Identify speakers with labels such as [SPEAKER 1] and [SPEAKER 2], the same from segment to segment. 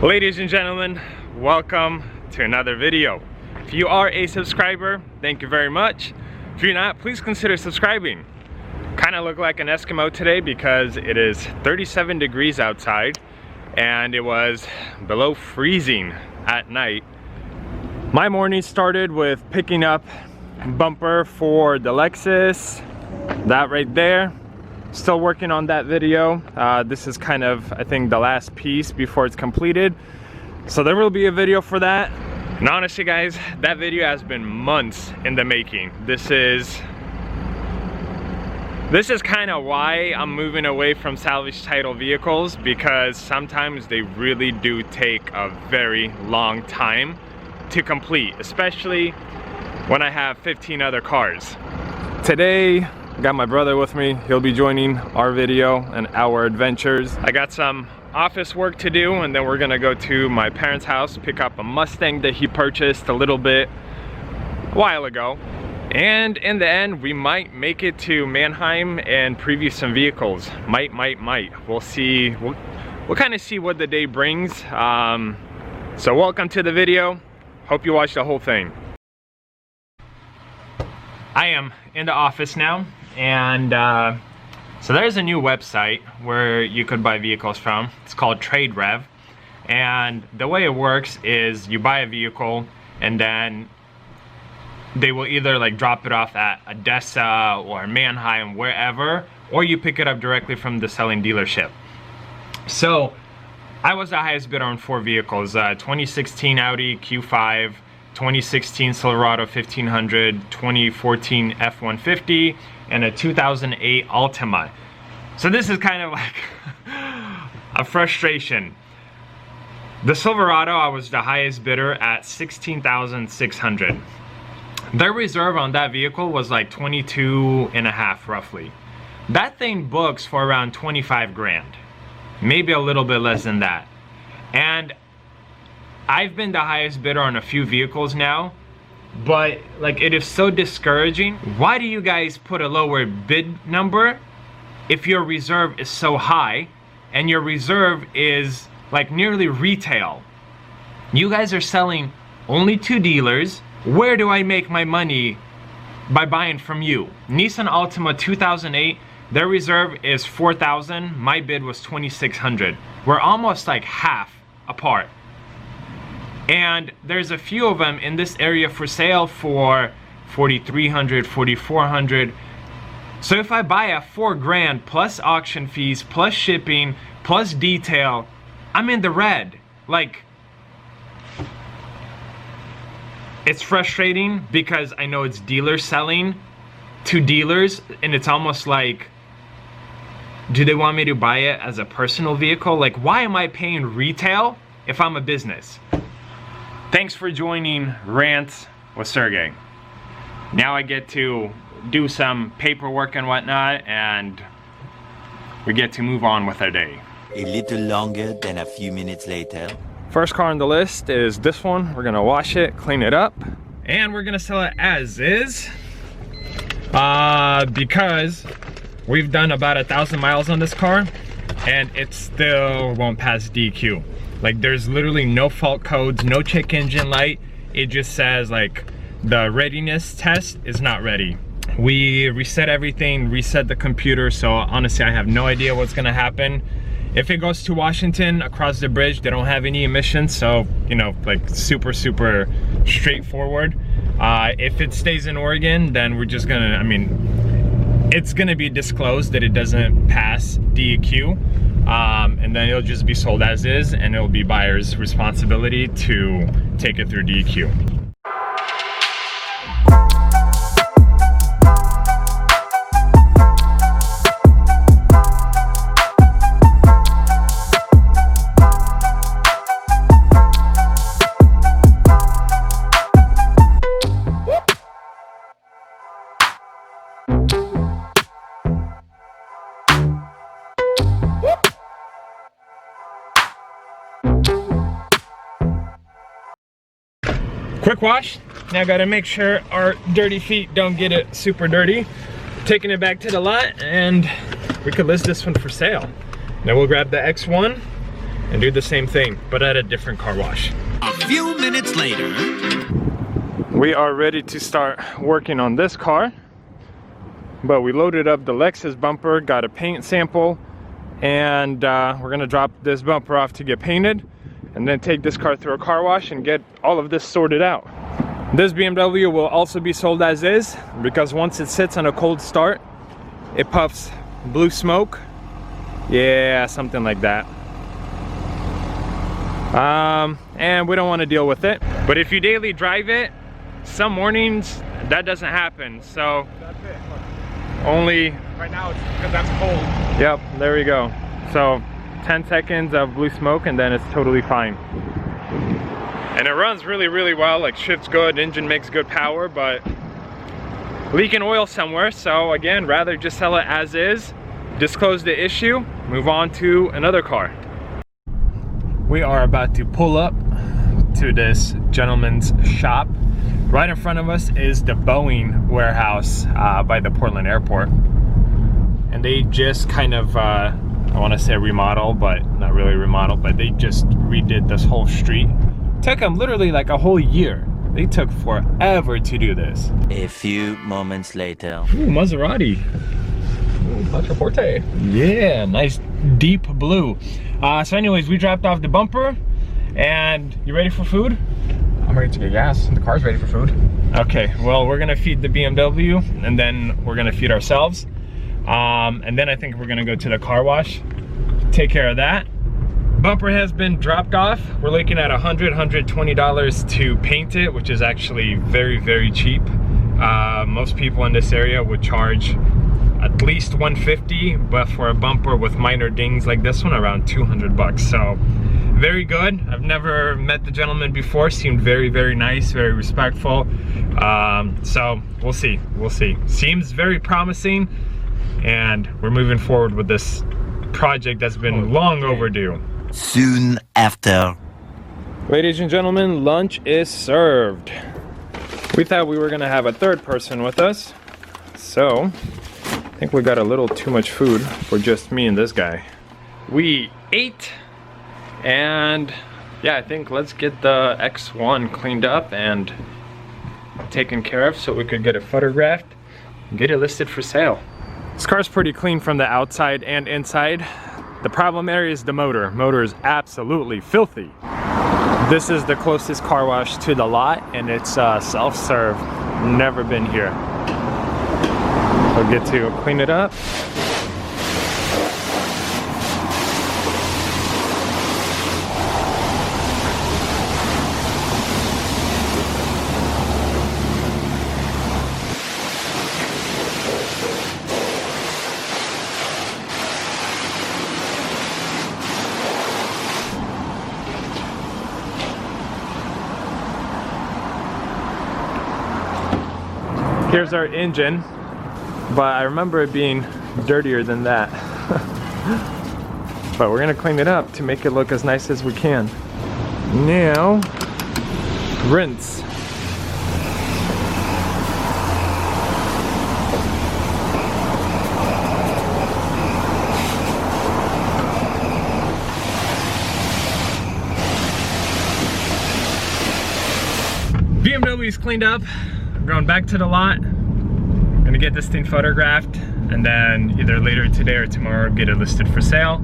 [SPEAKER 1] Ladies and gentlemen, welcome to another video. If you are a subscriber, thank you very much. If you're not, please consider subscribing. Kind of look like an Eskimo today because it is 37 degrees outside and it was below freezing at night. My morning started with picking up bumper for the Lexus, that right there. Still working on that video. This is kind of, I think, the last piece before it's completed. So there will be a video for that. And honestly guys, that video has been months in the making. This is kind of why I'm moving away from salvage title vehicles, because sometimes they really do take a very long time to complete, especially when I have 15 other cars. Today, I got my brother with me. He'll be joining our video and our adventures. I got some office work to do, and then we're gonna go to my parents' house, pick up a Mustang that he purchased a while ago. And in the end, we might make it to Mannheim and preview some vehicles. Might. We'll see. We'll kind of see what the day brings. So welcome to the video. Hope you watch the whole thing. I am in the office now, and so there's a new website where you could buy vehicles from. It's called TradeRev, and the way it works is you buy a vehicle and then they will either like drop it off at Odessa or Mannheim, wherever, or you pick it up directly from the selling dealership. So I was the highest bidder on 4 vehicles, 2016 Audi Q5, 2016 Silverado 1500, 2014 F-150, and a 2008 Altima. So this is kind of like a frustration. The Silverado, I was the highest bidder at $16,600. Their reserve on that vehicle was like 22 and a half roughly. That thing books for around 25 grand, maybe a little bit less than that. And I've been the highest bidder on a few vehicles now, but like, it is so discouraging. Why do you guys put a lower bid number if your reserve is so high and your reserve is like nearly retail? You guys are selling only to dealers. Where do I make my money by buying from you? Nissan Altima 2008, their reserve is $4,000. My bid was $2,600. We're almost like half apart. And there's a few of them in this area for sale for $4,300, $4,400. So if I buy a $4 grand plus auction fees, plus shipping, plus detail, I'm in the red. Like, it's frustrating because I know it's dealers selling to dealers, and it's almost like, do they want me to buy it as a personal vehicle? Like, why am I paying retail if I'm a business? Thanks for joining Rants with Sergey. Now I get to do some paperwork and whatnot, and we get to move on with our day.
[SPEAKER 2] A little longer than a few minutes later.
[SPEAKER 1] First car on the list is this one. We're gonna wash it, clean it up, and we're gonna sell it as is. Because we've done about 1,000 miles on this car, and it still won't pass DQ. Like, there's literally no fault codes, no check engine light. It just says like the readiness test is not ready. We reset everything, reset the computer, so honestly I have no idea what's gonna happen. If it goes to Washington across the bridge, they don't have any emissions, so you know, like super straightforward. If it stays in Oregon, then we're just gonna, I mean, it's gonna be disclosed that it doesn't pass DEQ. And then it'll just be sold as is, and it'll be buyer's responsibility to take it through DEQ. Quick wash. Now gotta make sure our dirty feet don't get it super dirty. Taking it back to the lot, and we could list this one for sale. Then we'll grab the X1 and do the same thing, but at a different car wash.
[SPEAKER 2] A few minutes later.
[SPEAKER 1] We are ready to start working on this car, but we loaded up the Lexus bumper, got a paint sample, and we're gonna drop this bumper off to get painted, and then take this car through a car wash and get all of this sorted out. This BMW will also be sold as is, because once it sits on a cold start, it puffs blue smoke. Yeah, something like that. And we don't want to deal with it. But if you daily drive it, some mornings that doesn't happen. So
[SPEAKER 3] That's it. Look.
[SPEAKER 1] only,
[SPEAKER 3] Right now it's because that's cold.
[SPEAKER 1] yep, there we go. So 10 seconds of blue smoke and then it's totally fine. And it runs really, really well, like shifts good, engine makes good power, but leaking oil somewhere. So again, rather just sell it as is, disclose the issue, move on to another car. We are about to pull up to this gentleman's shop. Right in front of us is the Boeing warehouse by the Portland airport. And they just kind of, I want to say remodel, but not really remodel, but they just redid this whole street. Took them literally like a whole year. They took forever to do this.
[SPEAKER 2] A few moments later.
[SPEAKER 1] Ooh, Maserati.
[SPEAKER 3] Pachaporte.
[SPEAKER 1] Yeah, nice deep blue. So anyways, we dropped off the bumper, and you ready for food?
[SPEAKER 3] I'm ready to get gas. The car's ready for food.
[SPEAKER 1] Okay, well, we're gonna feed the BMW, and then we're gonna feed ourselves. And then I think we're gonna go to the car wash, take care of that. Bumper has been dropped off. We're looking at $120 to paint it, which is actually very, very cheap. Most people in this area would charge at least $150, but for a bumper with minor dings like this one, around 200 bucks. So very good. I've never met the gentleman before. Seemed very, very nice, very respectful. So we'll see, we'll see. Seems very promising, and we're moving forward with this project that's been long overdue.
[SPEAKER 2] Soon after.
[SPEAKER 1] Ladies and gentlemen, lunch is served. We thought we were gonna have a third person with us, so I think we got a little too much food for just me and this guy. We ate, and yeah, I think let's get the X1 cleaned up and taken care of so we could get it photographed and get it listed for sale. This car's pretty clean from the outside and inside. The problem area is the motor. Motor is absolutely filthy. This is the closest car wash to the lot, and it's self-serve. Never been here. We'll get to clean it up. Here's our engine, but I remember it being dirtier than that. But we're gonna clean it up to make it look as nice as we can. Now, rinse. BMW is cleaned up. Going back to the lot. Gonna get this thing photographed, and then either later today or tomorrow get it listed for sale.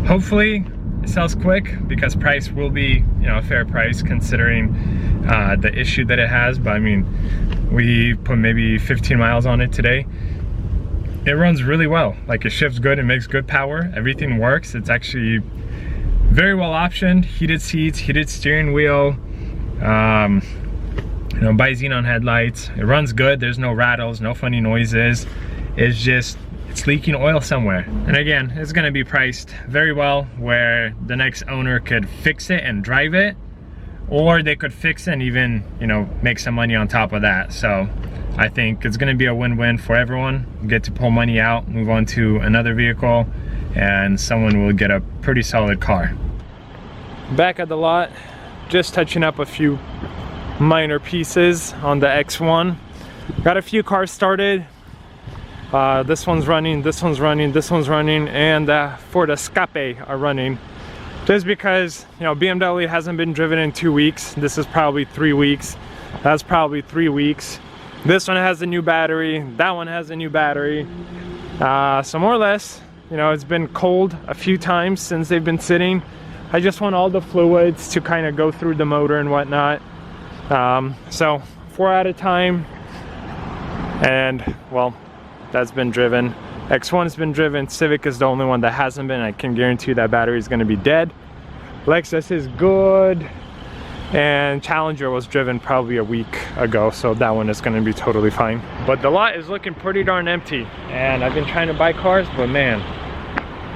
[SPEAKER 1] Hopefully it sells quick, because price will be, you know, a fair price considering the issue that it has. But I mean, we put maybe 15 miles on it today. It runs really well. Like, it shifts good, it makes good power, everything works. It's actually very well optioned. Heated seats, heated steering wheel. You know, bi-xenon headlights. It runs good. There's no rattles, no funny noises. It's just, it's leaking oil somewhere. And again, it's gonna be priced very well, where the next owner could fix it and drive it, or they could fix it and even, you know, make some money on top of that. So I think it's gonna be a win-win for everyone. You get to pull money out, move on to another vehicle, and someone will get a pretty solid car. Back at the lot, just touching up a few minor pieces on the X1. Got a few cars started. This one's running, this one's running, this one's running, and Ford Escape are running. Just because, you know, BMW hasn't been driven in 2 weeks. This is probably 3 weeks. That's probably 3 weeks. This one has a new battery. That one has a new battery. So more or less, you know, it's been cold a few times since they've been sitting. I just want all the fluids to kind of go through the motor and whatnot. So 4 at a time. And well, that's been driven. X1's been driven. Civic is the only one that hasn't been. I can guarantee you that battery is going to be dead. Lexus is good. And Challenger was driven probably a week ago, so that one is going to be totally fine. But the lot is looking pretty darn empty. And I've been trying to buy cars, but man,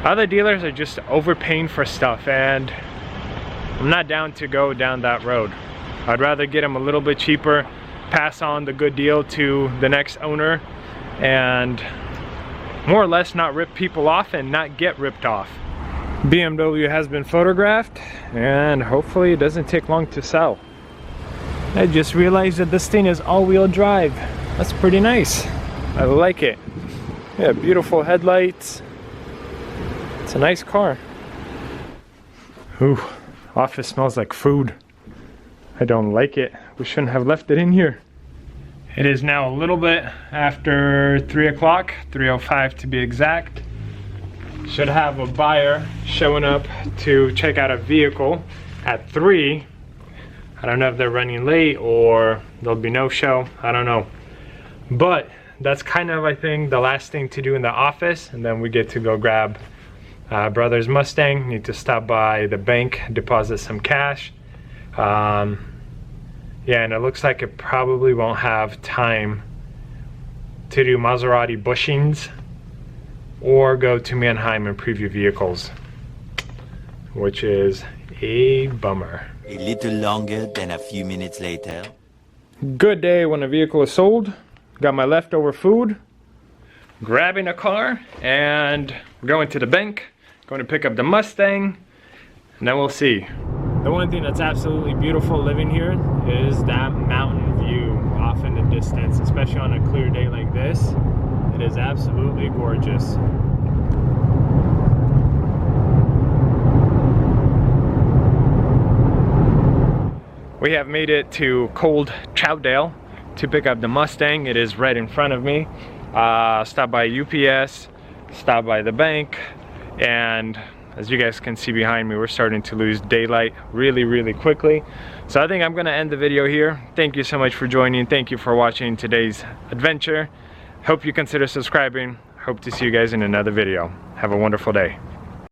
[SPEAKER 1] other dealers are just overpaying for stuff. And I'm not down to go down that road. I'd rather get them a little bit cheaper, pass on the good deal to the next owner, and more or less not rip people off and not get ripped off. BMW has been photographed and hopefully it doesn't take long to sell. I just realized that this thing is all-wheel drive. That's pretty nice. I like it. Yeah, beautiful headlights. It's a nice car. Ooh, office smells like food. I don't like it. We shouldn't have left it in here. It is now a little bit after 3 o'clock, 3:05 to be exact. Should have a buyer showing up to check out a vehicle at 3. I don't know if they're running late or there'll be no show. I don't know. But that's kind of, I think, the last thing to do in the office, and then we get to go grab brother's Mustang. Need to stop by the bank, deposit some cash. Yeah, and it looks like it probably won't have time to do Maserati bushings or go to Mannheim and preview vehicles, which is a bummer.
[SPEAKER 2] A little longer than a few minutes later.
[SPEAKER 1] Good day when a vehicle is sold. Got my leftover food, grabbing a car, and going to the bank, going to pick up the Mustang, and then we'll see. The one thing that's absolutely beautiful living here is that mountain view off in the distance, especially on a clear day like this. It is absolutely gorgeous. We have made it to Cold Troutdale to pick up the Mustang. It is right in front of me. Stopped by UPS, stopped by the bank, and as you guys can see behind me, we're starting to lose daylight really quickly. So I think I'm gonna end the video here. Thank you so much for joining. Thank you for watching today's adventure. Hope you consider subscribing. Hope to see you guys in another video. Have a wonderful day.